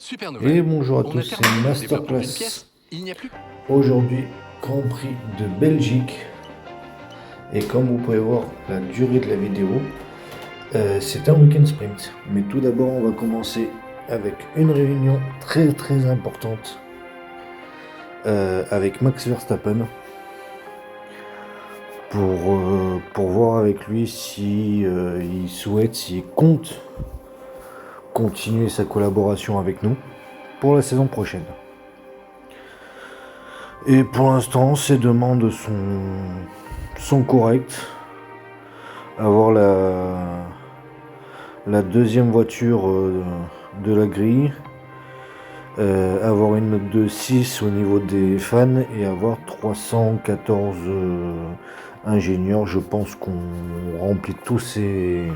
Super Et nouvelle. bonjour à On a tous, terminé c'est le développement d'une Masterclass. pièce. Il n'y a plus. Aujourd'hui, Grand Prix de Belgique. Et comme vous pouvez voir la durée de la vidéo, c'est un week-end sprint. Mais tout d'abord, on va commencer avec une réunion très importante avec Max Verstappen pour voir avec lui si il souhaite, s'il compte continuer sa collaboration avec nous pour la saison prochaine. Et pour l'instant, ses demandes sont correctes. Avoir la deuxième voiture de la grille, avoir une note de 6 au niveau des fans et avoir 314 ingénieurs. Je pense qu'on remplit tous ces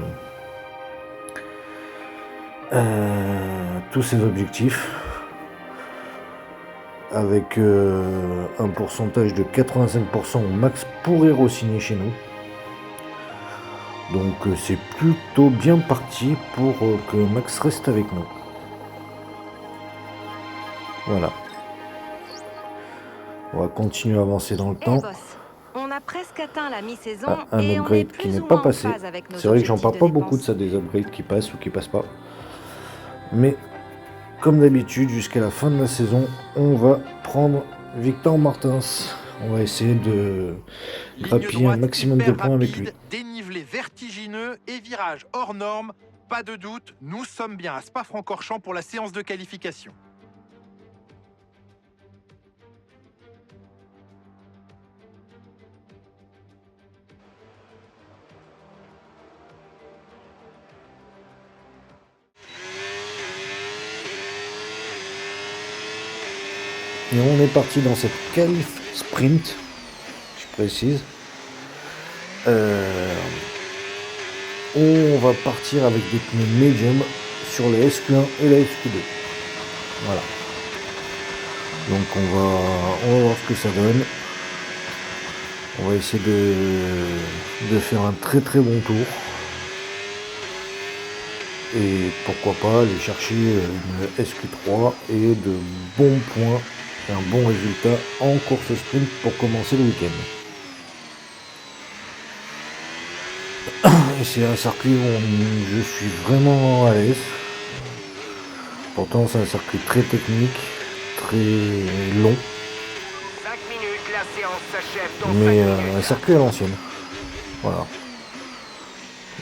objectifs avec un pourcentage de 85% où Max pourrait re-signer chez nous. Donc c'est plutôt bien parti pour que Max reste avec nous. Voilà. On va continuer à avancer dans le temps. Boss, on a presque atteint la mi-saison Un et on est upgrade qui plus n'est ou pas moins en passé. phase avec nos C'est vrai que j'en objectifs parle de pas beaucoup de dépenses. ça, des upgrades qui passent ou qui passent pas. Mais comme d'habitude, jusqu'à la fin de la saison, on va prendre Victor Martins. On va essayer de grappiller un maximum de points avec lui. Dénivelé vertigineux et virage hors norme. Pas de doute, nous sommes bien à Spa-Francorchamps pour la séance de qualification. Et on est parti dans cette qualif sprint, je précise. On va partir avec des pneus medium sur les SQ1 et la SQ2. Voilà. Donc on va voir ce que ça donne. On va essayer de faire un très bon tour. Et pourquoi pas aller chercher une SQ3 et de bons points, un bon résultat en course sprint pour commencer le week-end. Et c'est un circuit où je suis vraiment à l'aise. Pourtant c'est un circuit très technique, très long. 5 minutes, la séance s'achève dans Mais 5 minutes. un circuit à l'ancienne. Voilà.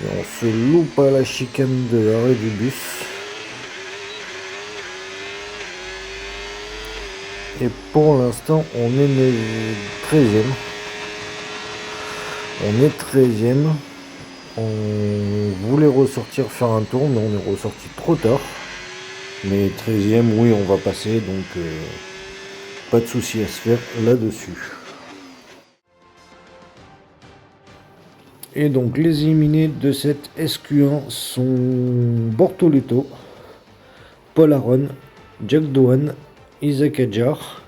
Et on se loupe à la chicane de l'arrêt du bus. Et pour l'instant, on est 13e. On est 13e. On voulait ressortir faire un tour, mais on est ressorti trop tard. Mais 13e, oui, on va passer, donc pas de souci à se faire là-dessus. Et donc les éliminés de cette SQ1 sont Bortoleto, Paul Aron, Jack Doohan, Isaac Adjar,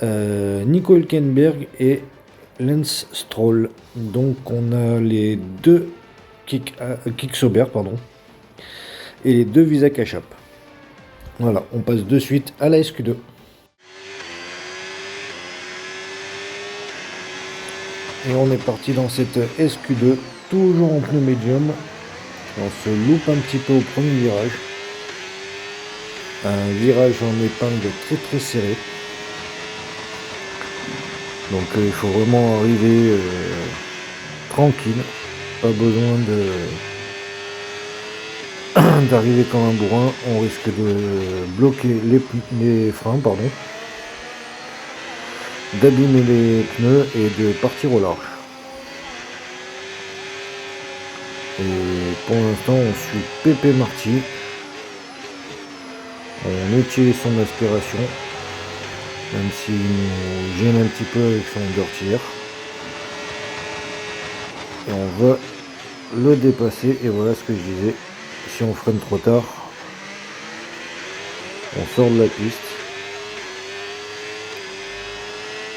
Nico Hülkenberg et Lance Stroll. Donc on a les deux Kick Sauber, et les deux Visa Cash-Up. Voilà, on passe de suite à la SQ2. Et on est parti dans cette SQ2, toujours en pneu médium. On se loupe un petit peu au premier virage. Un virage en épingle très serré. Donc il faut vraiment arriver tranquille. Pas besoin d'arriver comme un bourrin. On risque de bloquer les freins, d'abîmer les pneus et de partir au large. Et pour l'instant on suit Pepe Marty. On utilise son aspiration, même s'il nous gêne un petit peu avec son dirtier. Et on va le dépasser, et voilà ce que je disais, si on freine trop tard, on sort de la piste.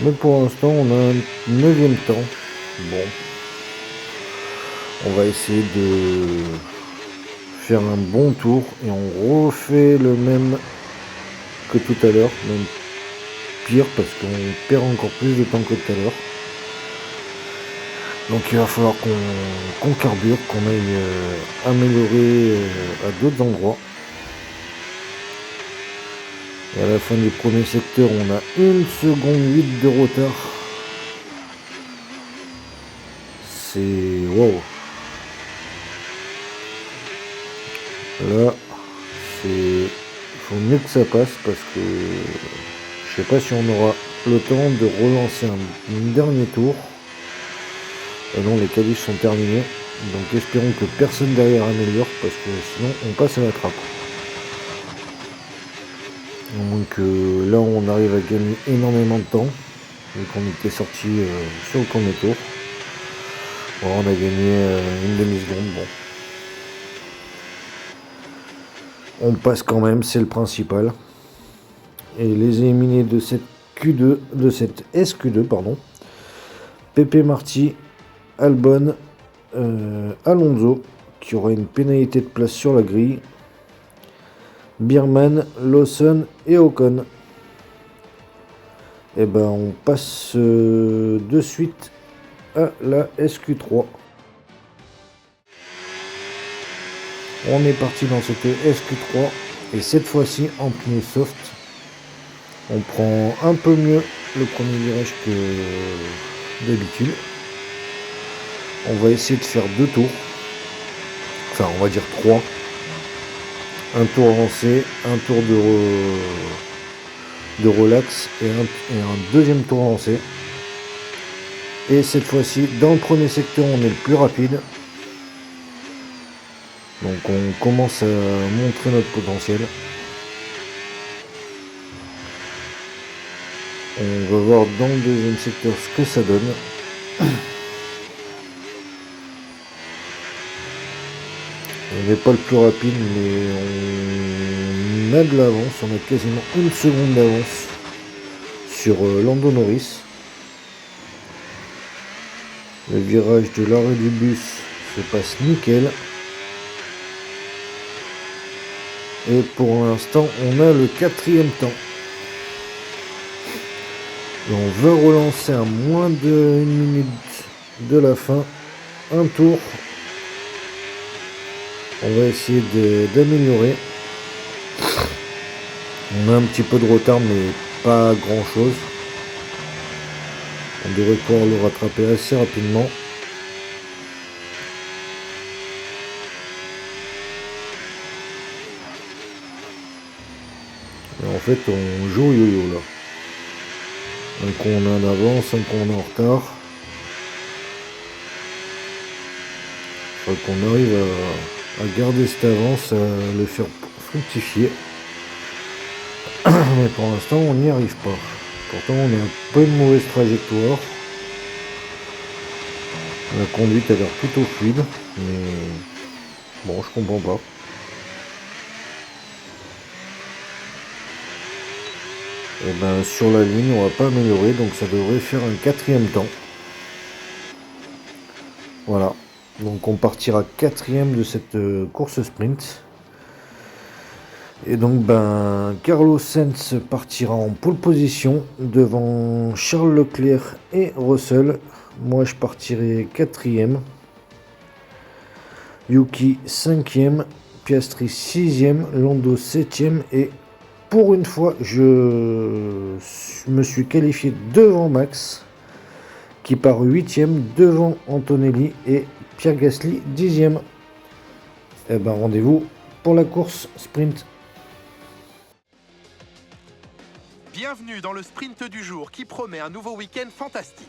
Mais pour l'instant on a un 9e temps. Bon, on va essayer de faire un bon tour et on refait le même que tout à l'heure, même pire parce qu'on perd encore plus de temps que tout à l'heure. Donc il va falloir qu'on carbure, qu'on aille améliorer à d'autres endroits. Et à la fin du premier secteur, on a 1 seconde 8 de retard. C'est wow. Là, il faut mieux que ça passe parce que je sais pas si on aura le temps de relancer un dernier tour. Et non, les qualifs sont terminés. Donc espérons que personne derrière améliore parce que sinon on passe à la trappe. Donc là on arrive à gagner énormément de temps. Vu qu'on était sorti sur le premier tour. Bon, on a gagné une demi-seconde. Bon. On passe quand même, c'est le principal. Et les éliminés de cette Q2, de cette SQ2, pardon. Pepe Marty, Albon, Alonso, qui aura une pénalité de place sur la grille. Bierman, Lawson et Ocon. Et ben on passe de suite à la SQ3. On est parti dans cette SQ3 et cette fois-ci en pneu soft. On prend un peu mieux le premier virage que d'habitude. On va essayer de faire 2 tours. Enfin on va dire 3. Un tour lancé, un tour de relax et un deuxième tour lancé. Et cette fois-ci, dans le premier secteur, on est le plus rapide. Donc on commence à montrer notre potentiel. On va voir dans le deuxième secteur ce que ça donne. On n'est pas le plus rapide, mais on a de l'avance. On a quasiment 1 seconde d'avance sur Lando Norris. Le virage de l'arrêt du bus se passe nickel. Et pour l'instant, on a le 4e temps. Et on va relancer à moins de 1 minute de la fin. Un tour. On va essayer d'améliorer. On a un petit peu de retard, mais pas grand chose. On devrait pouvoir le rattraper assez rapidement. Et en fait, on joue au yo-yo là. Un coup on est en avance, un coup on est en retard. Il faut qu'on arrive à garder cette avance, à le faire fructifier. Mais pour l'instant, on n'y arrive pas. Pourtant, on a un peu une mauvaise trajectoire. La conduite a l'air plutôt fluide, mais bon, je comprends pas. Et ben sur la ligne, on va pas améliorer, donc ça devrait faire un 4e temps. Voilà. Donc on partira 4e de cette course sprint. Et donc ben Carlos Sainz partira en pole position devant Charles Leclerc et Russell. Moi je partirai 4e. Yuki 5e. Piastri 6e. Lando 7e. Et pour une fois je me suis qualifié devant Max, qui part 8e devant Antonelli et Pierre Gasly 10e. Et ben rendez-vous pour la course sprint. Bienvenue dans le sprint du jour qui promet un nouveau week-end fantastique.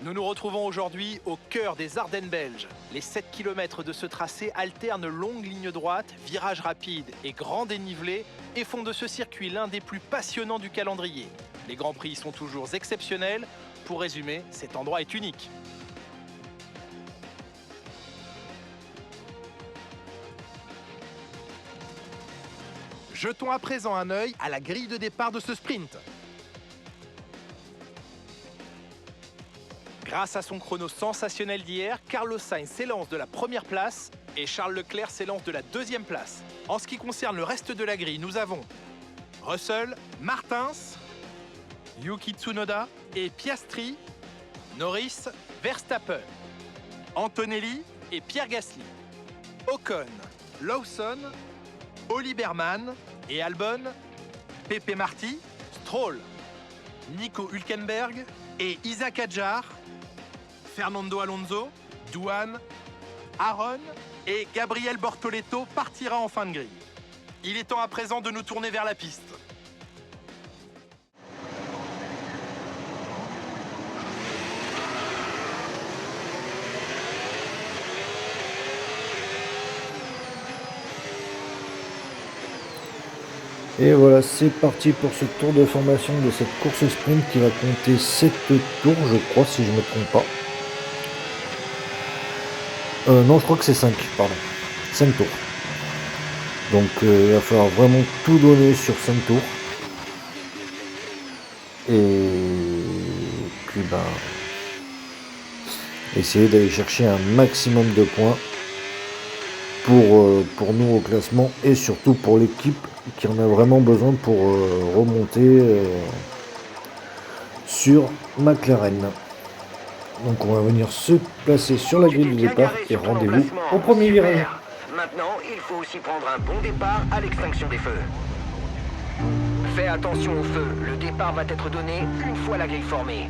Nous nous retrouvons aujourd'hui au cœur des Ardennes belges. Les 7 km de ce tracé alternent longues lignes droites, virages rapides et grands dénivelés et font de ce circuit l'un des plus passionnants du calendrier. Les Grands Prix sont toujours exceptionnels. Pour résumer, cet endroit est unique. Jetons à présent un œil à la grille de départ de ce sprint. Grâce à son chrono sensationnel d'hier, Carlos Sainz s'élance de la première place et Charles Leclerc s'élance de la deuxième place. En ce qui concerne le reste de la grille, nous avons Russell, Martins, Yuki Tsunoda et Piastri, Norris, Verstappen, Antonelli et Pierre Gasly, Ocon, Lawson, Oliverman et Albon, Pepe Marti, Stroll, Nico Hülkenberg et Isaac Hadjar, Fernando Alonso, Douane, Aaron et Gabriel Bortoleto partira en fin de grille. Il est temps à présent de nous tourner vers la piste. Et voilà, c'est parti pour ce tour de formation de cette course sprint qui va compter 7 tours, je crois, si je ne me trompe pas. Non, je crois que c'est 5, pardon. 5 tours. Donc il va falloir vraiment tout donner sur 5 tours. Et puis essayer d'aller chercher un maximum de points pour nous au classement et surtout pour l'équipe qui en a vraiment besoin pour remonter sur McLaren. Donc on va venir se placer sur la grille du départ et rendez-vous au premier virage. Maintenant, il faut aussi prendre un bon départ à l'extinction des feux. Fais attention au feu, le départ va être donné une fois la grille formée.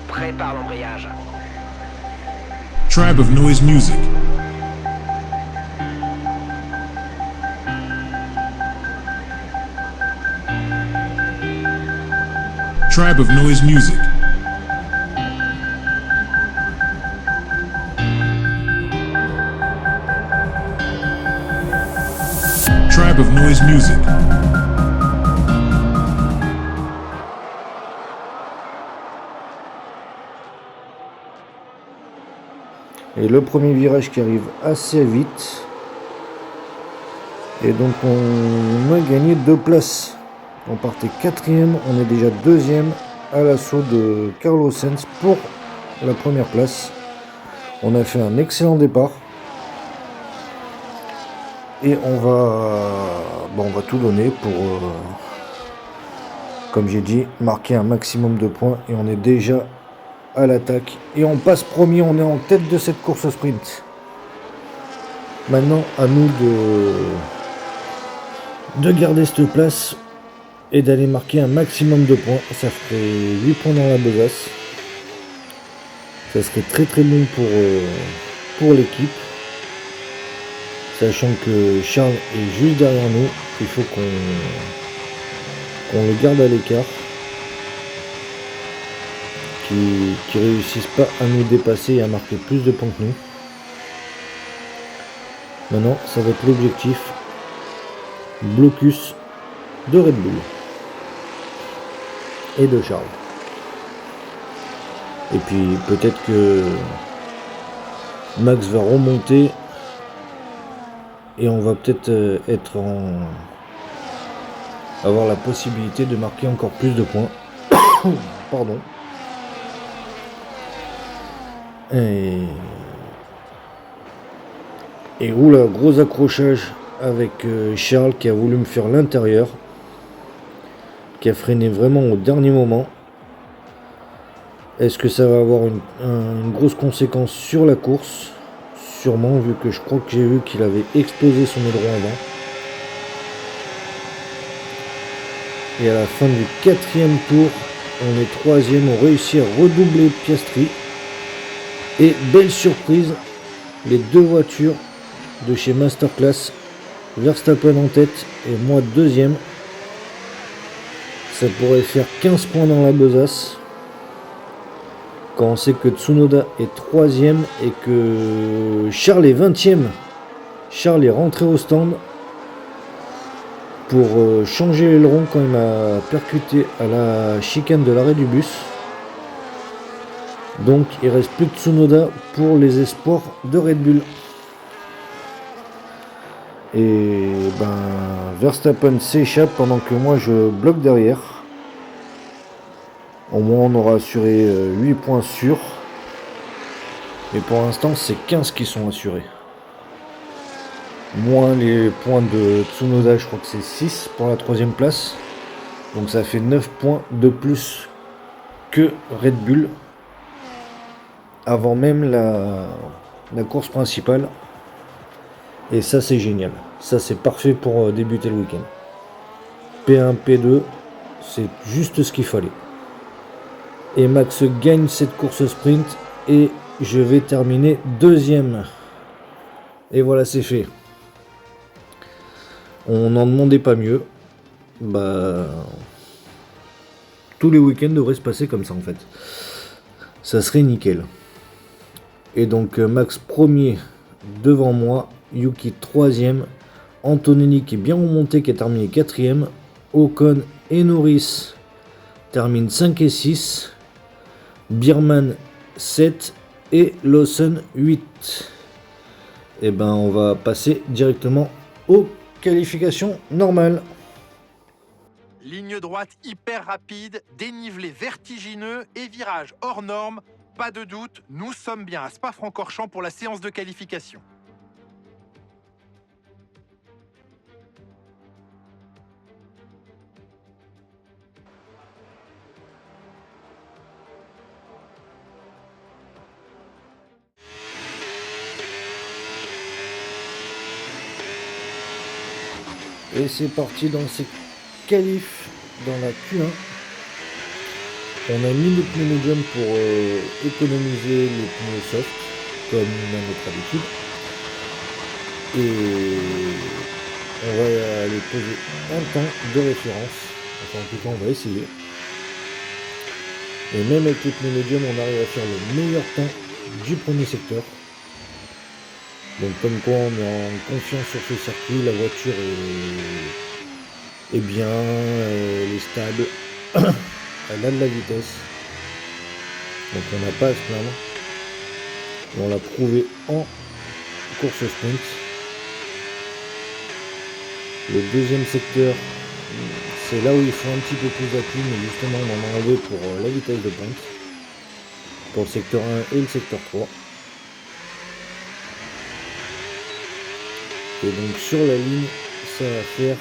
Prépare l'embrayage. Tribe of Noise Music. Tribe of Noise Music. Tribe of Noise Music. Et le premier virage qui arrive assez vite. Et donc on a gagné 2 places. On partait 4e, on est déjà 2e à l'assaut de Carlos Sainz pour la première place. On a fait un excellent départ. Et on va tout donner pour, comme j'ai dit, marquer un maximum de points. Et on est déjà à l'attaque. Et on passe premier, on est en tête de cette course sprint. Maintenant, à nous de garder cette place et d'aller marquer un maximum de points. Ça ferait 8 points dans la besace. Ça serait très très bon pour l'équipe. Sachant que Charles est juste derrière nous, il faut qu'on le garde à l'écart. Qu'il réussisse pas à nous dépasser et à marquer plus de points que nous. Maintenant, ça va être l'objectif. Blocus de Red Bull. Et de Charles. Et puis peut-être que Max va remonter. Et on va peut-être avoir la possibilité de marquer encore plus de points. Pardon. Et oula, gros accrochage avec Charles qui a voulu me faire l'intérieur. Qui a freiné vraiment au dernier moment. Est-ce que ça va avoir une grosse conséquence sur la course ? Sûrement, vu que je crois que j'ai vu qu'il avait explosé son aileron avant. Et à la fin du 4e tour, on est 3e, on réussit à redoubler Piastri. Et belle surprise, les 2 voitures de chez Masterclass, Verstappen en tête et moi 2e. Ça pourrait faire 15 points dans la besace. Quand on sait que Tsunoda est 3e et que Charles est 20e. Charles est rentré au stand pour changer l'aileron quand il m'a percuté à la chicane de l'arrêt du bus. Donc il reste plus que Tsunoda pour les espoirs de Red Bull. Et Verstappen s'échappe pendant que moi je bloque derrière. Au moins on aura assuré 8 points sûrs. Mais pour l'instant, c'est 15 qui sont assurés. Moins les points de Tsunoda, je crois que c'est 6 pour la 3ème place. Donc ça fait 9 points de plus que Red Bull. Avant même la course principale. Et ça, c'est génial. Ça, c'est parfait pour débuter le week-end. P1, P2, c'est juste ce qu'il fallait. Et Max gagne cette course sprint. Et je vais terminer 2ème. Et voilà, c'est fait. On n'en demandait pas mieux. Bah, tous les week-ends devraient se passer comme ça en fait. Ça serait nickel. Et donc Max premier devant moi, Yuki 3ème, Antonelli qui est bien remonté, qui a terminé 4ème, Ocon et Norris terminent 5 et 6, Bierman 7 et Lawson 8. Et ben on va passer directement aux qualifications normales. Ligne droite hyper rapide, dénivelé vertigineux et virage hors norme. Pas de doute, nous sommes bien à Spa-Francorchamps pour la séance de qualification. Et c'est parti dans ces qualifs dans la Q1. On a mis le pneu médium pour économiser les pneus soft, comme à notre habitude. Et on va aller poser un temps de référence. Enfin, en tout cas, on va essayer. Et même avec les pneus médium, on arrive à faire le meilleur temps du premier secteur. Donc comme quoi on est en confiance sur ce circuit, la voiture est bien, elle est stable, elle a de la vitesse, donc on n'a pas à se plaindre. On l'a prouvé en course sprint. Le deuxième secteur, c'est là où il faut un petit peu plus d'appui, mais justement on en a enlevé pour la vitesse de pointe, pour le secteur 1 et le secteur 3. Et donc sur la ligne, ça va faire...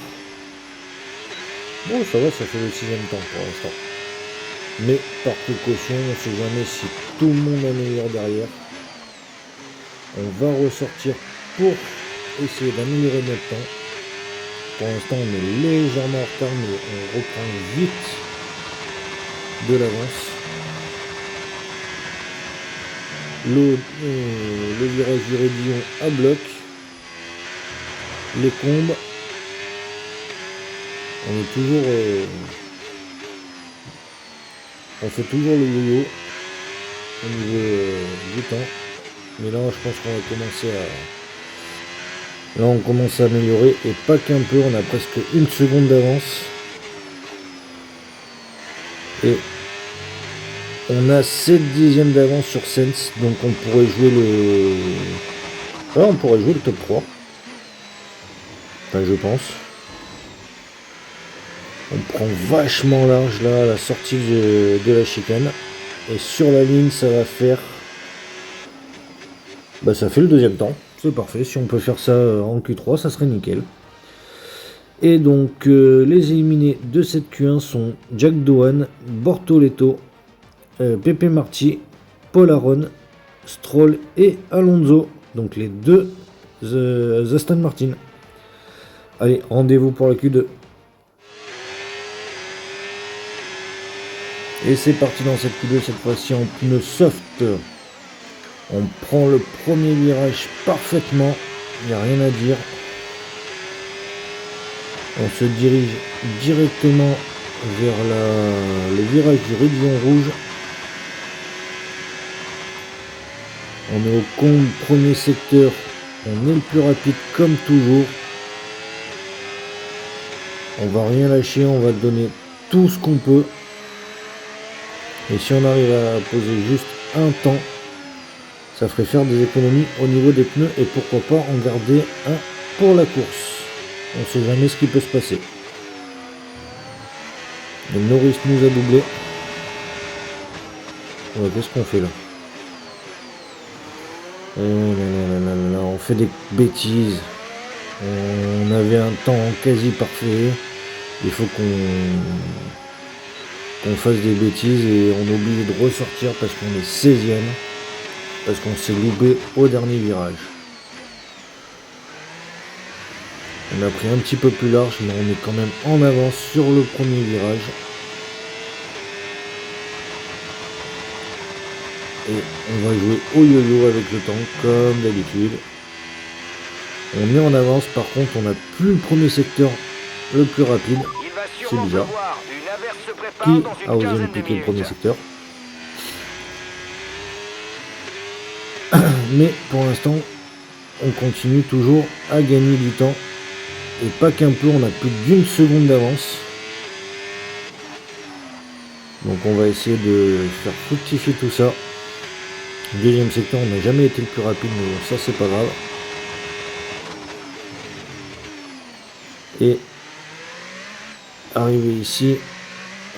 Bon, ça va, ça fait le 6ème temps pour l'instant. Mais par précaution, on ne sait jamais si tout le monde améliore derrière. On va ressortir pour essayer d'améliorer notre temps. Pour l'instant, on est légèrement en retard, mais on reprend vite de l'avance. Le virage du Rédillon à bloc. Les combes, on fait toujours le yo-yo au niveau du temps, mais là je pense qu'on va commencer à... Là on commence à améliorer, et pas qu'un peu, on a presque une seconde d'avance. Et on a 7 dixièmes d'avance sur Sens, donc on pourrait jouer le top 3. Enfin, je pense. On prend vachement large là à la sortie de la chicane. Et sur la ligne, ça va faire... Bah ça fait le 2ème temps. C'est parfait. Si on peut faire ça en Q3, ça serait nickel. Et donc, les éliminés de cette Q1 sont Jack Doohan, Bortoleto, Pepe Marti, Paul Aron, Stroll et Alonso. Donc les deux Aston Martin. Allez, rendez-vous pour la Q2. Et c'est parti dans cette Q2, cette fois-ci en pneu soft. On prend le premier virage parfaitement, il n'y a rien à dire. On se dirige directement vers le virage du Rédillon rouge. On est au comble, premier secteur, on est le plus rapide comme toujours. On va rien lâcher, on va donner tout ce qu'on peut. Et si on arrive à poser juste un temps, ça ferait faire des économies au niveau des pneus et pourquoi pas en garder un pour la course. On ne sait jamais ce qui peut se passer. Le Norris nous a doublé. Ouais, qu'est-ce qu'on fait là? Oh là là là là là, on fait des bêtises. On avait un temps quasi parfait. Il faut qu'on fasse des bêtises et on oublie de ressortir parce qu'on est 16ème. Parce qu'on s'est loupé au dernier virage. On a pris un petit peu plus large, mais on est quand même en avance sur le premier virage. Et on va jouer au yo-yo avec le temps, comme d'habitude. On est en avance, par contre on n'a plus le premier secteur le plus rapide. Il va C'est sûrement bizarre. pleuvoir. Une averse se prépare Qui dans une a osé quinzaine me de piquer le minutes. premier secteur? Mais pour l'instant, on continue toujours à gagner du temps. Et pas qu'un peu, on a plus d'une seconde d'avance. Donc on va essayer de faire fructifier tout ça. Deuxième secteur, on n'a jamais été le plus rapide, mais bon, ça c'est pas grave. Et arrivé ici,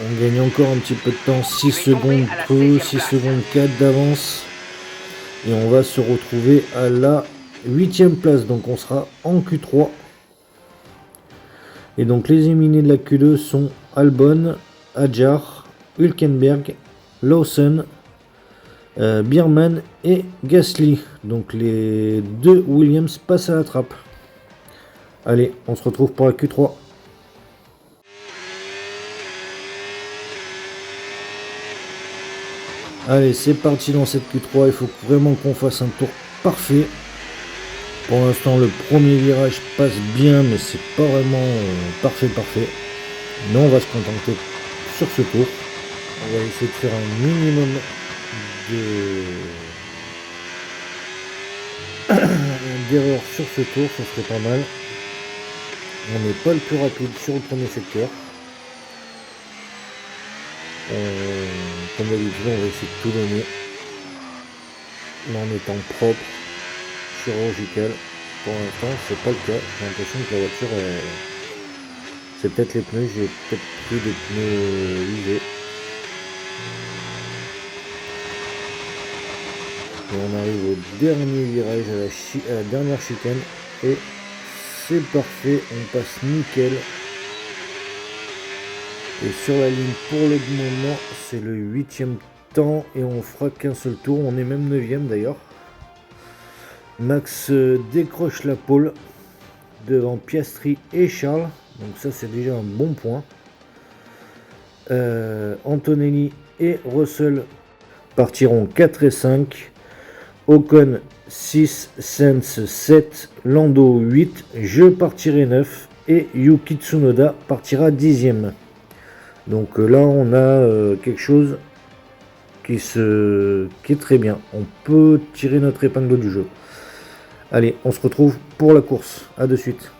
on gagne encore un petit peu de temps, 6 secondes peu, 6 secondes 4 d'avance. Et on va se retrouver à la 8ème place, donc on sera en Q3. Et donc les éliminés de la Q2 sont Albon, Hadjar, Hülkenberg, Lawson, Biermann et Gasly. Donc les deux Williams passent à la trappe. Allez, on se retrouve pour la Q3. Allez, c'est parti dans cette Q3. Il faut vraiment qu'on fasse un tour parfait. Pour l'instant, le premier virage passe bien, mais c'est pas vraiment parfait. Mais on va se contenter sur ce tour. On va essayer de faire un minimum d'erreurs sur ce tour, ça serait pas mal. On n'est pas le plus rapide sur le premier secteur. Comme d'habitude, on va essayer de tout donner, mais en étant propre, chirurgical. Pour l'instant, c'est pas le cas. J'ai l'impression que la voiture, c'est peut-être les pneus. J'ai peut-être pris des pneus usés. Et on arrive au dernier virage, à la dernière chicane, et c'est parfait. On passe nickel. Et sur la ligne pour le moment, c'est le 8ème temps et on fera qu'un seul tour. On est même 9ème d'ailleurs. Max décroche la pole devant Piastri et Charles. Donc ça c'est déjà un bon point. Antonelli et Russell partiront 4 et 5. Ocon 6, Sainz 7, Lando 8, je partirai 9 et Yuki Tsunoda partira 10ème. Donc là on a quelque chose qui est très bien. On peut tirer notre épingle du jeu. Allez, on se retrouve pour la course. A de suite.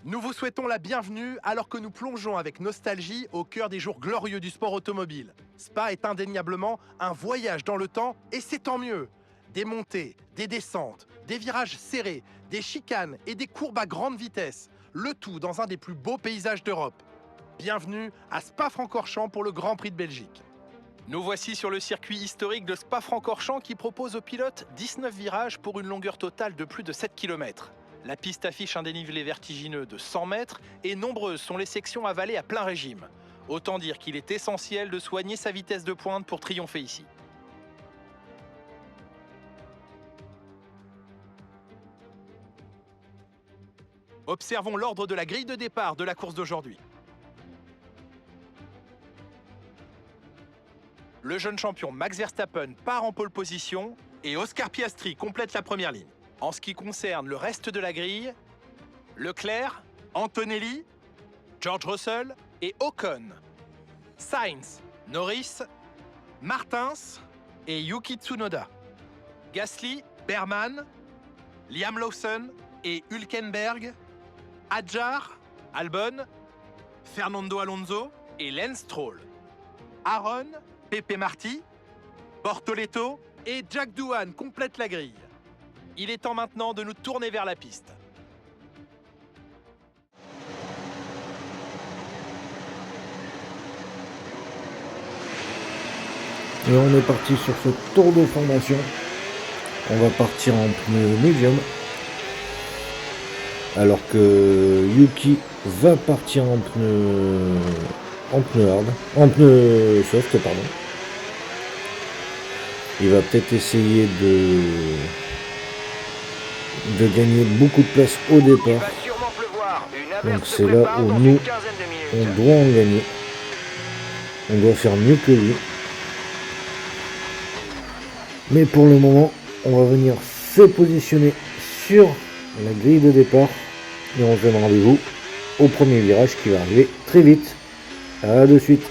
Nous vous souhaitons la bienvenue alors que nous plongeons avec nostalgie au cœur des jours glorieux du sport automobile. Spa est indéniablement un voyage dans le temps et c'est tant mieux. Des montées, des descentes, des virages serrés, des chicanes et des courbes à grande vitesse. Le tout dans un des plus beaux paysages d'Europe. Bienvenue à Spa-Francorchamps pour le Grand Prix de Belgique. Nous voici sur le circuit historique de Spa-Francorchamps qui propose aux pilotes 19 virages pour une longueur totale de plus de 7 km. La piste affiche un dénivelé vertigineux de 100 mètres et nombreuses sont les sections avalées à plein régime. Autant dire qu'il est essentiel de soigner sa vitesse de pointe pour triompher ici. Observons l'ordre de la grille de départ de la course d'aujourd'hui. Le jeune champion Max Verstappen part en pole position et Oscar Piastri complète la première ligne. En ce qui concerne le reste de la grille, Leclerc, Antonelli, George Russell et Ocon, Sainz, Norris, Martins et Yuki Tsunoda, Gasly, Biermann, Liam Lawson et Hülkenberg, Hadjar, Albon, Fernando Alonso et Lance Stroll, Aaron, Pepe Marti, Bortoleto et Jack Doohan complètent la grille. Il est temps maintenant de nous tourner vers la piste. Et on est parti sur ce tour de formation. On va partir en pneu médium. Alors que Yuki va partir en pneu hard. En pneu soft, pardon. Il va peut-être essayer de gagner beaucoup de place au Il départ. va sûrement pleuvoir. Une Donc averse se c'est là prépare où dans nous, une quinzaine de on minutes. doit en gagner. On doit faire mieux que lui. Mais pour le moment, on va venir se positionner sur la grille de départ. Et on se donne rendez-vous au premier virage qui va arriver très vite. À de suite.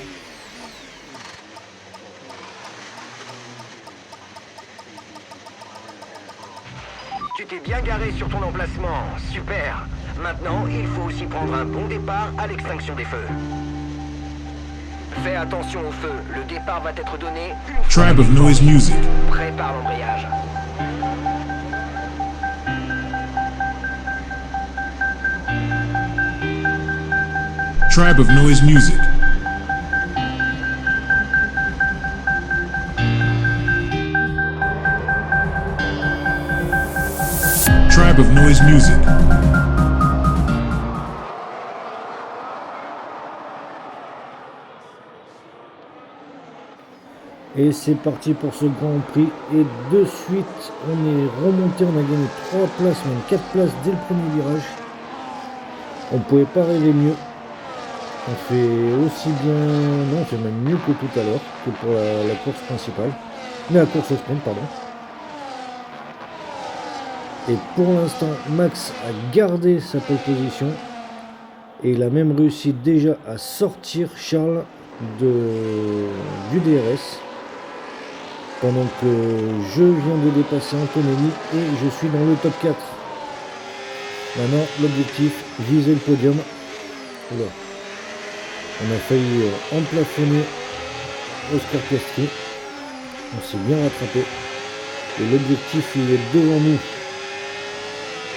Tu t'es bien garé sur ton emplacement. Super. Maintenant, il faut aussi prendre un bon départ à l'extinction des feux. Fais attention au feu. Le départ va être donné une fois Tribe of Noise Music. Prépare l'embrayage. Tribe of Noise Music. Tribe of Noise Music. Et c'est parti pour ce Grand Prix. Et de suite, on est remonté. On a gagné 3 places, même 4 places dès le premier virage. On pouvait pas rêver mieux. On fait aussi bien, non, on fait même mieux que tout à l'heure, que pour la course principale. Mais la course au sprint, pardon. Et pour l'instant, Max a gardé sa pole position. Et il a même réussi déjà à sortir Charles du DRS. Pendant que je viens de dépasser Antonelli et je suis dans le top 4. Maintenant, l'objectif, viser le podium. Oula. On a failli emplafonner Oscar Piastri. On s'est bien rattrapé. Et l'objectif, il est devant nous.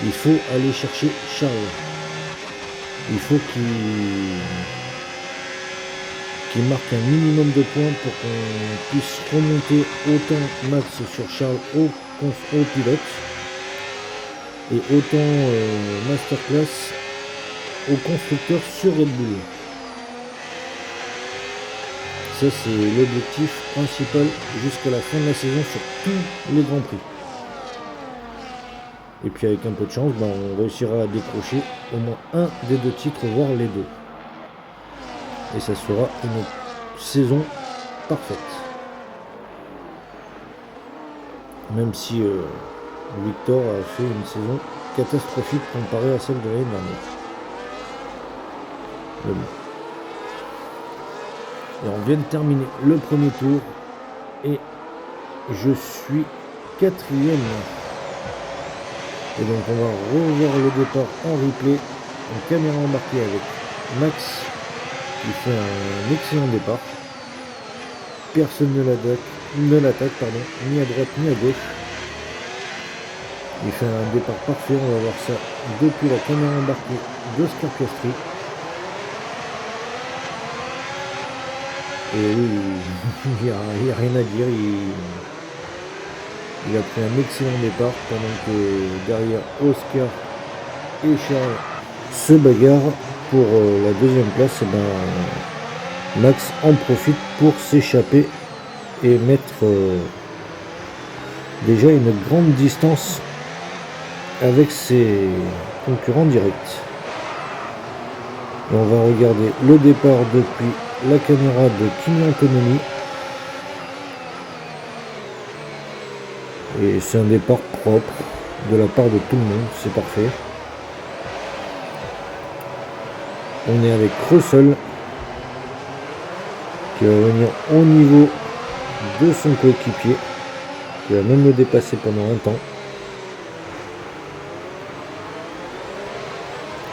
Il faut aller chercher Charles. Il faut qu'il marque un minimum de points pour qu'on puisse remonter autant Max sur Charles au pilote et autant Masterclass au constructeur sur Red Bull. Ça, c'est l'objectif principal jusqu'à la fin de la saison sur tous les Grands Prix. Et puis avec un peu de chance, on réussira à décrocher au moins un des 2 titres, voire les 2. Et ça sera une saison parfaite. Même si Victor a fait une saison catastrophique comparée à celle de l'année dernière. Mais bon. Et on vient de terminer le premier tour. Et je suis 4e. Et donc on va revoir le départ en replay, en caméra embarquée avec Max qui fait un excellent départ. Personne ne l'attaque, ni à droite ni à gauche. Il fait un départ parfait, on va voir ça depuis la caméra embarquée d'Oscar Piastri. Et oui, il n'y a rien à dire. Il a pris un excellent départ pendant que derrière Oscar et Charles se bagarrent pour la 2e place. Et Max en profite pour s'échapper et mettre déjà une grande distance avec ses concurrents directs. Et on va regarder le départ depuis la caméra de Kimi Antonelli. Et c'est un départ propre de la part de tout le monde, c'est parfait. On est avec Russell qui va venir au niveau de son coéquipier, qui va même le dépasser pendant un temps.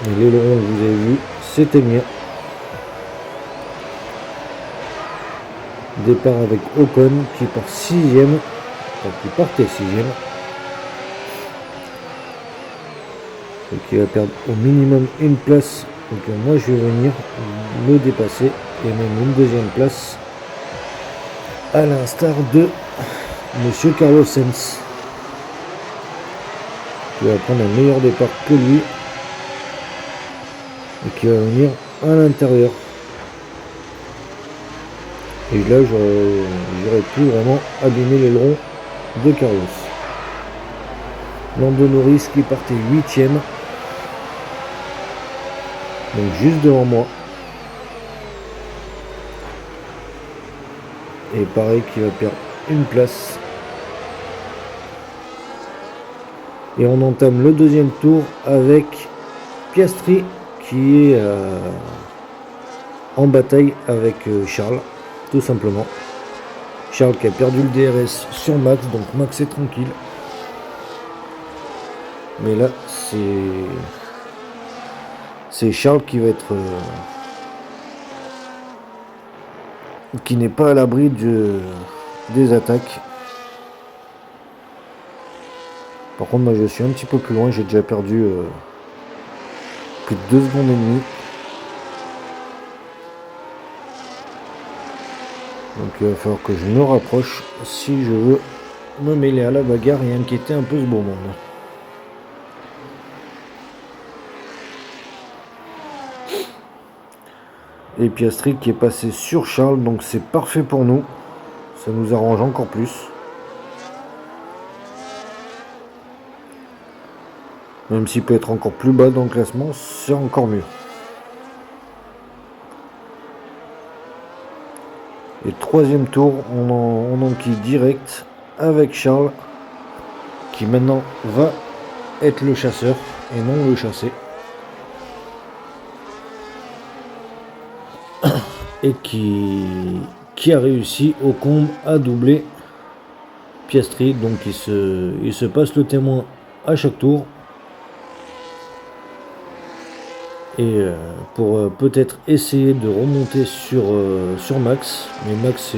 Et l'aileron, vous avez vu, c'était bien. Départ avec Ocon qui part 6e. Qui partait 6e et qui va perdre au minimum une place. Donc moi je vais venir le dépasser et même une 2e place à l'instar de Monsieur Carlos Sainz. qui va prendre un meilleur départ que lui et qui va venir à l'intérieur. Et là, j'aurais pu vraiment abîmer l'aileron de Carlos. Lando Norris qui partait 8ème. Donc juste devant moi. Et pareil qui va perdre une place. Et on entame le deuxième tour avec Piastri qui est en bataille avec Charles, tout simplement. Charles qui a perdu le DRS sur Max, donc Max est tranquille. Mais là, c'est Charles qui va être... qui n'est pas à l'abri des attaques. Par contre, moi je suis un petit peu plus loin, j'ai déjà perdu plus de 2 secondes et demie. Donc il va falloir que je me rapproche si je veux me mêler à la bagarre et inquiéter un peu ce beau monde. Et Piastri qui est passé sur Charles, donc c'est parfait pour nous. Ça nous arrange encore plus. Même s'il peut être encore plus bas dans le classement, c'est encore mieux. Et troisième tour, on enquille direct avec Charles, qui maintenant va être le chasseur et non le chassé. Et qui a réussi au comble à doubler Piastri. Donc il se passe le témoin à chaque tour. Et pour peut-être essayer de remonter sur Max. Mais Max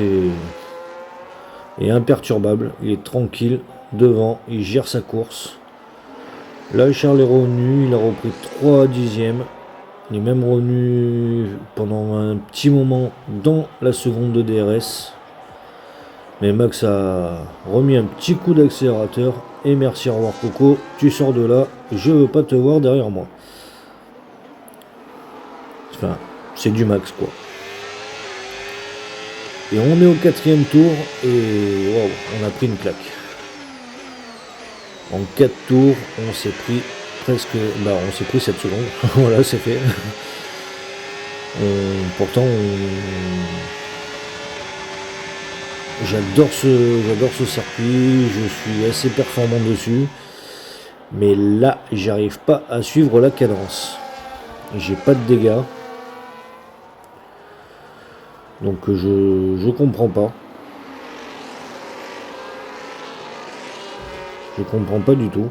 est imperturbable, il est tranquille devant, il gère sa course. Là Charles est revenu, il a repris 3 dixièmes. Il est même revenu pendant un petit moment dans la seconde de DRS. Mais Max a remis un petit coup d'accélérateur. Et merci, au revoir Coco, tu sors de là, je veux pas te voir derrière moi. Enfin, c'est du Max quoi. Et on est au 4e tour et wow, on a pris une claque. En 4 tours, on s'est pris presque... on s'est pris 7 secondes. Voilà, c'est fait. Pourtant, j'adore ce circuit, je suis assez performant dessus. Mais là, j'arrive pas à suivre la cadence. J'ai pas de dégâts. Donc je comprends pas. Je comprends pas du tout.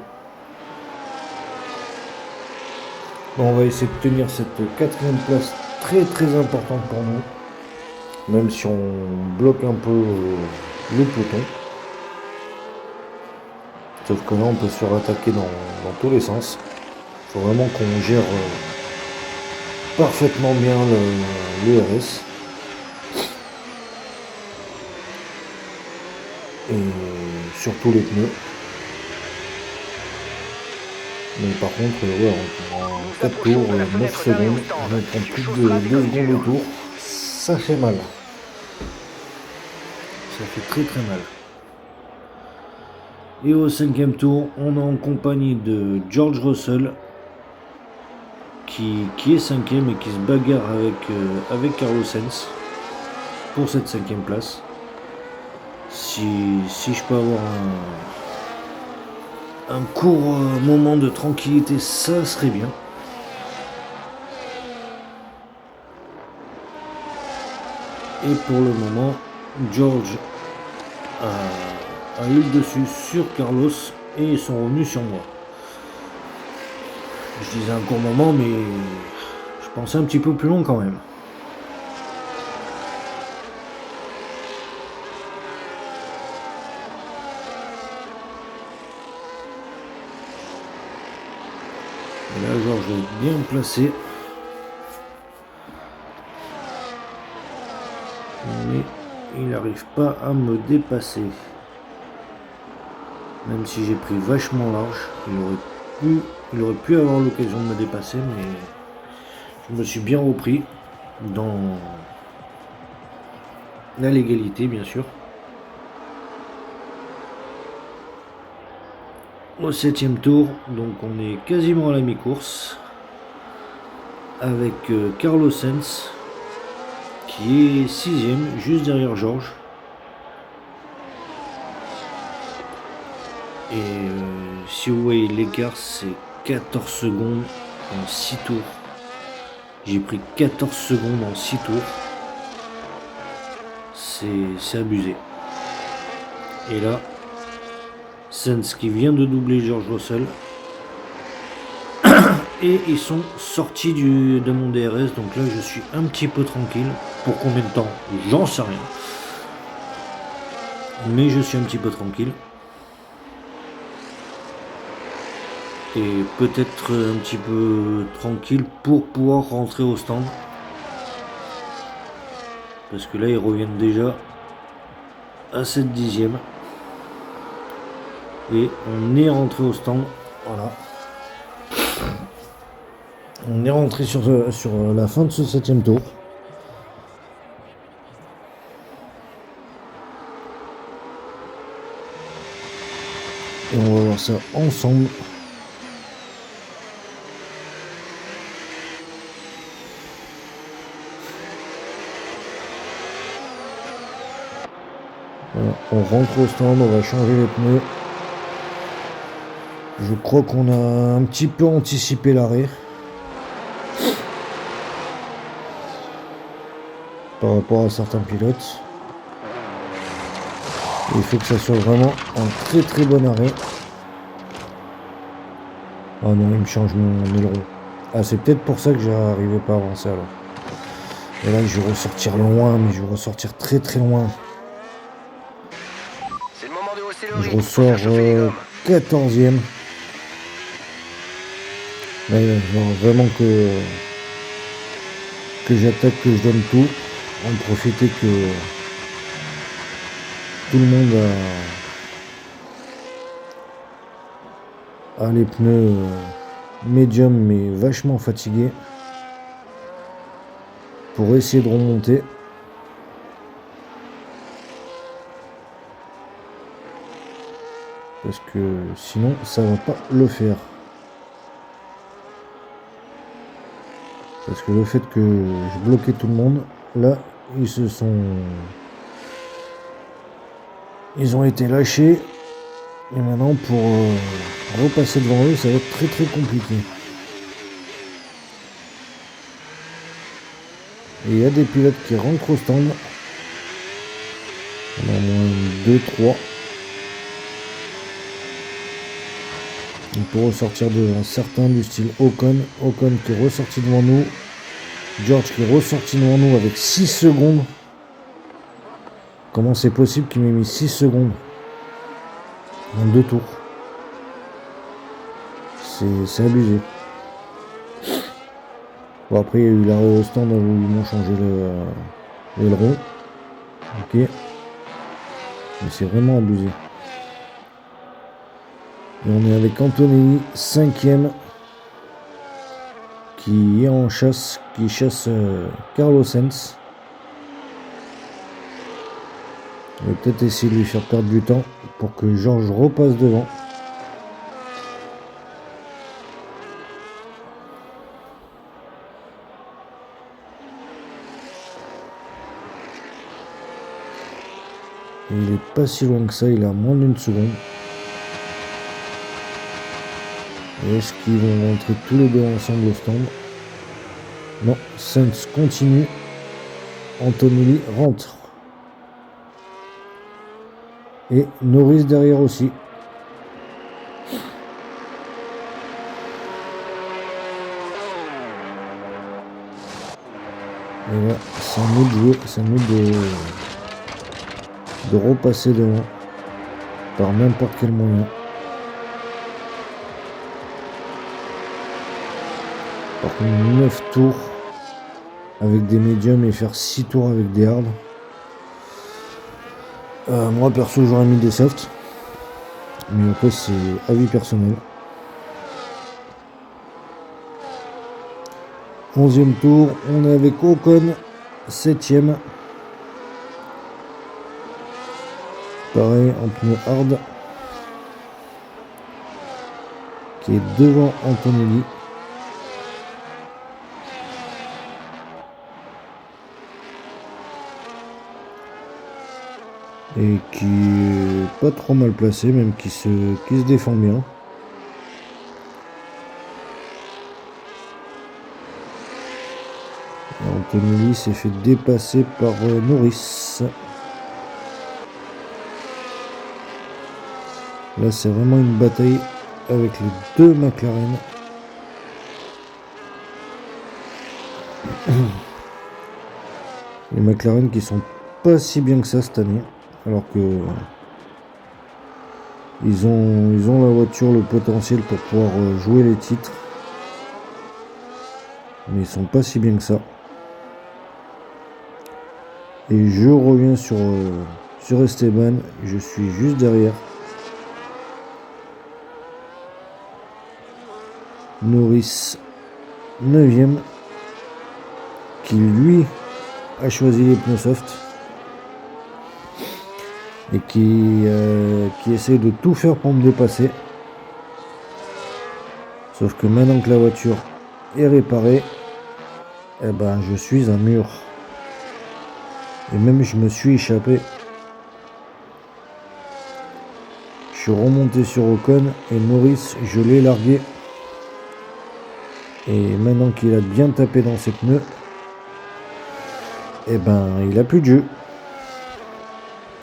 Bon, on va essayer de tenir cette 4e place très très importante pour nous. Même si on bloque un peu le peloton. Sauf que là on peut se faire attaquer dans tous les sens. Il faut vraiment qu'on gère parfaitement bien le RS. Et surtout les pneus. Mais par contre, ouais, en 4 tours, 9 secondes, on prend plus de 2 secondes au tour. Ça fait mal. Ça fait très très mal. Et au 5e tour, on est en compagnie de George Russell, qui est 5e et qui se bagarre avec Carlos Sainz pour cette 5e place. Si je peux avoir un court moment de tranquillité, ça serait bien. Et pour le moment, George a eu le dessus sur Carlos et ils sont revenus sur moi. Je disais un court moment, mais je pensais un petit peu plus long quand même. Et là, George est bien placé. Mais il n'arrive pas à me dépasser. Même si j'ai pris vachement large, il aurait il aurait pu avoir l'occasion de me dépasser, mais je me suis bien repris dans la légalité, bien sûr. Au 7e tour, donc on est quasiment à la mi-course avec Carlos Sainz qui est 6e, juste derrière Georges. Et si vous voyez l'écart, c'est 14 secondes en 6 tours. J'ai pris 14 secondes en 6 tours. C'est abusé. Et là, Sainz qui vient de doubler George Russell. Et ils sont sortis de mon DRS. Donc là, je suis un petit peu tranquille. Pour combien de temps? J'en sais rien. Mais je suis un petit peu tranquille. Et peut-être un petit peu tranquille pour pouvoir rentrer au stand. Parce que là, ils reviennent déjà à cette 10e. Et on est rentré au stand. Voilà. On est rentré sur la fin de ce 7e tour. Et on va voir ça ensemble. Voilà, on rentre au stand, on va changer les pneus. Je crois qu'on a un petit peu anticipé l'arrêt par rapport à certains pilotes. Il faut que ça soit vraiment un très très bon arrêt. Ah non, il me change mon aileron. Ah, c'est peut-être pour ça que j'arrivais pas à avancer alors. Et là, je vais ressortir loin, mais je vais ressortir très très loin. C'est le moment de hausser le Je rythme. ressors 14e. Là, il va falloir vraiment que j'attaque, que je donne tout. En profiter que tout le monde a les pneus médium mais vachement fatigués pour essayer de remonter. Parce que sinon ça va pas le faire. Parce que le fait que je bloquais tout le monde, là ils ont été lâchés. Et maintenant pour repasser devant eux, ça va être très très compliqué. Et il y a des pilotes qui rentrent au stand. On a au moins 2-3. On peut ressortir devant certains du style Ocon. Ocon qui est ressorti devant nous. George qui est ressorti devant nous avec 6 secondes. Comment c'est possible qu'il m'ait mis 6 secondes en 2 tours? C'est abusé. Bon, après il y a eu l'arrêt au stand où ils m'ont changé l'aileron. Ok. Mais c'est vraiment abusé. Et on est avec Antonelli, 5e, qui est en chasse, qui chasse Carlos Sainz. On va peut-être essayer de lui faire perdre du temps pour que Georges repasse devant. Et il est pas si loin que ça, il est à moins d'1 seconde. Et est-ce qu'ils vont rentrer tous les deux ensemble au stand? Non, Sainz continue. Antonelli rentre. Et Norris derrière aussi. Et là, c'est à nous de jouer, c'est à nous de repasser devant par n'importe quel moyen. Par contre, 9 tours avec des médiums et faire 6 tours avec des hards. Moi perso j'aurais mis des softs, mais après c'est avis personnel. 11e tour, on est avec Ocon, 7e. Pareil, en pneu hard. Qui est devant Antonelli. Et qui est pas trop mal placé, même qui se défend bien. Et Antonelli s'est fait dépasser par Norris. Là, c'est vraiment une bataille avec les deux McLaren. Les McLaren qui sont pas si bien que ça cette année, alors que ils ont la voiture, le potentiel pour pouvoir jouer les titres, mais ils sont pas si bien que ça. Et je reviens sur Esteban, je suis juste derrière. Norris 9e, qui lui a choisi les pneus soft et qui essaie de tout faire pour me dépasser. Sauf que maintenant que la voiture est réparée, eh ben je suis un mur. Et même je me suis échappé. Je suis remonté sur Ocon et Norris, je l'ai largué. Et maintenant qu'il a bien tapé dans ses pneus, eh ben il a plus de jeu.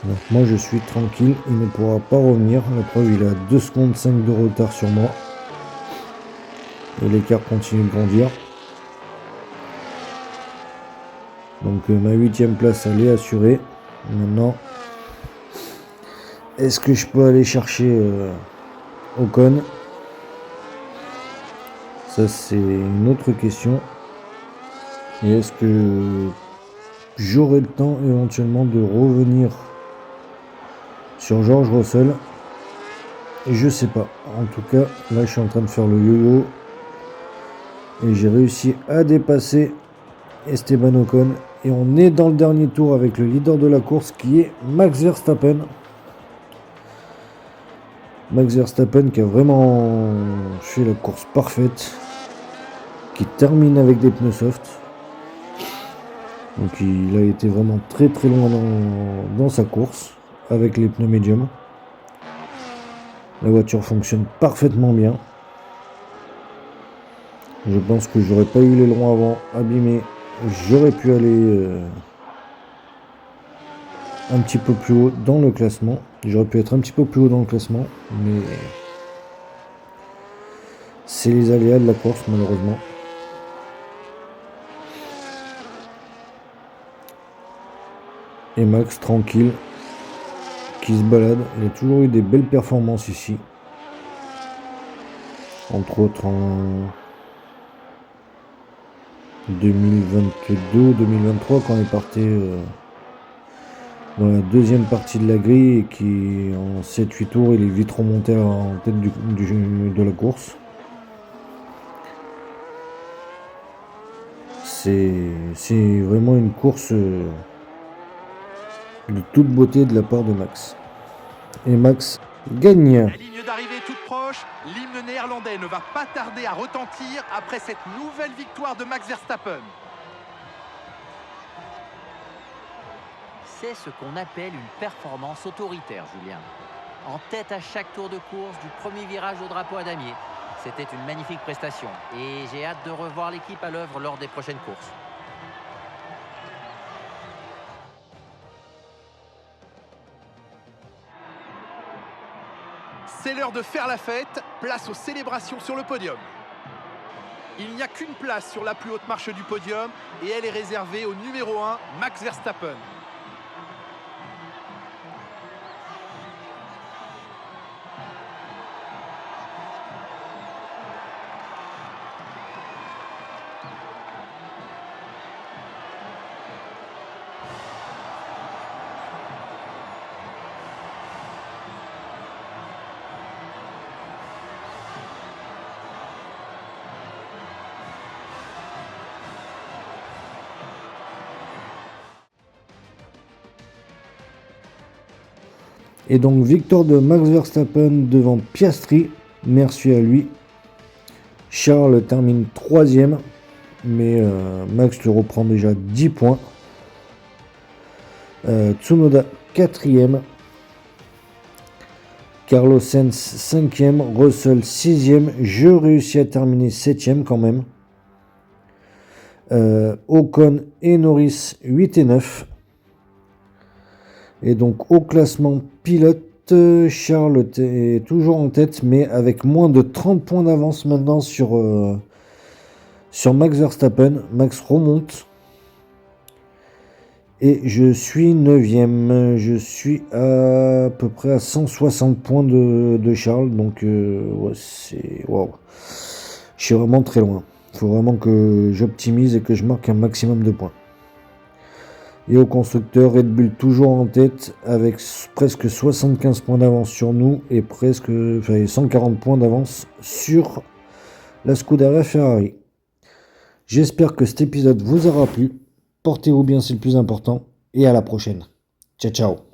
Donc moi je suis tranquille, il ne pourra pas revenir. La preuve, il a 2 secondes 5 de retard sur moi. Et l'écart continue de grandir. Donc ma 8e place elle est assurée. Maintenant, est-ce que je peux aller chercher Ocon? Ça c'est une autre question. Et est-ce que j'aurai le temps éventuellement de revenir sur George Russell? Et je sais pas. En tout cas, là je suis en train de faire le yo-yo. Et j'ai réussi à dépasser Esteban Ocon. Et on est dans le dernier tour avec le leader de la course qui est Max Verstappen. Max Verstappen qui a vraiment fait la course parfaite. Qui termine avec des pneus soft. Donc il a été vraiment très très loin dans sa course avec les pneus médiums. La voiture fonctionne parfaitement bien. Je pense que j'aurais pas eu l'aileron avant abîmé. J'aurais pu aller un petit peu plus haut dans le classement. J'aurais pu être un petit peu plus haut dans le classement. Mais c'est les aléas de la course malheureusement. Et Max tranquille, qui se balade. Il a toujours eu des belles performances ici. Entre autres en 2022-2023 quand il partait dans la deuxième partie de la grille et qui en 7-8 tours il est vite remonté en tête de la course. C'est vraiment une course de toute beauté de la part de Max. Et Max gagne. La ligne d'arrivée toute proche, l'hymne néerlandais ne va pas tarder à retentir après cette nouvelle victoire de Max Verstappen. C'est ce qu'on appelle une performance autoritaire, Julien. En tête à chaque tour de course, du premier virage au drapeau à damier. C'était une magnifique prestation et j'ai hâte de revoir l'équipe à l'œuvre lors des prochaines courses. C'est l'heure de faire la fête, place aux célébrations sur le podium. Il n'y a qu'une place sur la plus haute marche du podium et elle est réservée au numéro 1, Max Verstappen. Et donc victoire de Max Verstappen devant Piastri, merci à lui. Charles termine 3e, mais Max le reprend déjà 10 points. Tsunoda 4e. Carlos Sainz 5e, Russell 6e, je réussis à terminer 7e quand même. Ocon et Norris 8 et 9. Et donc au classement pilote, Charles est toujours en tête, mais avec moins de 30 points d'avance maintenant sur Max Verstappen. Max remonte. Et je suis 9e. Je suis à peu près à 160 points de Charles. Donc ouais, c'est waouh. Je suis vraiment très loin. Il faut vraiment que j'optimise et que je marque un maximum de points. Et au constructeur, Red Bull toujours en tête avec presque 75 points d'avance sur nous et presque 140 points d'avance sur la Scuderia Ferrari. J'espère que cet épisode vous aura plu. Portez-vous bien, c'est le plus important. Et à la prochaine. Ciao, ciao.